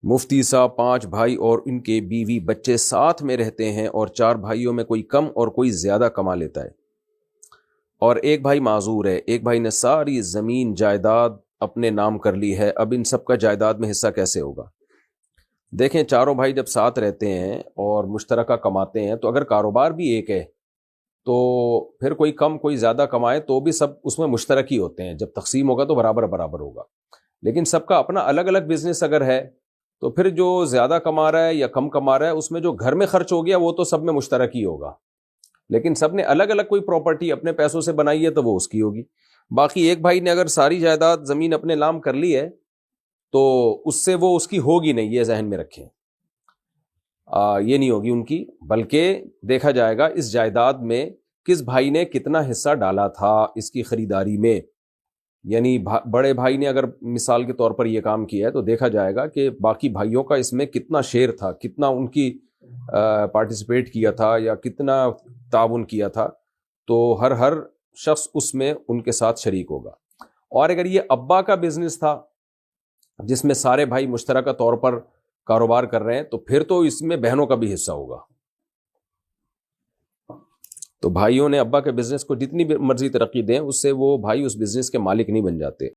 مفتی صاحب 5 بھائی اور ان کے بیوی بچے ساتھ میں رہتے ہیں اور 4 بھائیوں میں کوئی کم اور کوئی زیادہ کما لیتا ہے، اور ایک بھائی معذور ہے۔ ایک بھائی نے ساری زمین جائیداد اپنے نام کر لی ہے، اب ان سب کا جائیداد میں حصہ کیسے ہوگا؟ دیکھیں، چاروں بھائی جب ساتھ رہتے ہیں اور مشترکہ کماتے ہیں تو اگر کاروبار بھی ایک ہے تو پھر کوئی کم کوئی زیادہ کمائے تو بھی سب اس میں مشترک ہی ہوتے ہیں، جب تقسیم ہوگا تو برابر برابر ہوگا۔ لیکن سب کا اپنا الگ الگ بزنس اگر ہے تو پھر جو زیادہ کما رہا ہے یا کم کما رہا ہے اس میں جو گھر میں خرچ ہو گیا وہ تو سب میں مشترک ہی ہوگا، لیکن سب نے الگ الگ کوئی پراپرٹی اپنے پیسوں سے بنائی ہے تو وہ اس کی ہوگی۔ باقی ایک بھائی نے اگر ساری جائیداد زمین اپنے نام کر لی ہے تو اس سے وہ اس کی ہوگی نہیں، یہ ذہن میں رکھیں، یہ نہیں ہوگی ان کی، بلکہ دیکھا جائے گا اس جائیداد میں کس بھائی نے کتنا حصہ ڈالا تھا اس کی خریداری میں۔ یعنی بڑے بھائی نے اگر مثال کے طور پر یہ کام کیا ہے تو دیکھا جائے گا کہ باقی بھائیوں کا اس میں کتنا شیئر تھا، کتنا ان کی پارٹیسپیٹ کیا تھا یا کتنا تعاون کیا تھا، تو ہر شخص اس میں ان کے ساتھ شریک ہوگا۔ اور اگر یہ ابا کا بزنس تھا جس میں سارے بھائی مشترکہ طور پر کاروبار کر رہے ہیں تو پھر تو اس میں بہنوں کا بھی حصہ ہوگا۔ تو بھائیوں نے ابا کے بزنس کو جتنی مرضی ترقی دیں اس سے وہ بھائی اس بزنس کے مالک نہیں بن جاتے۔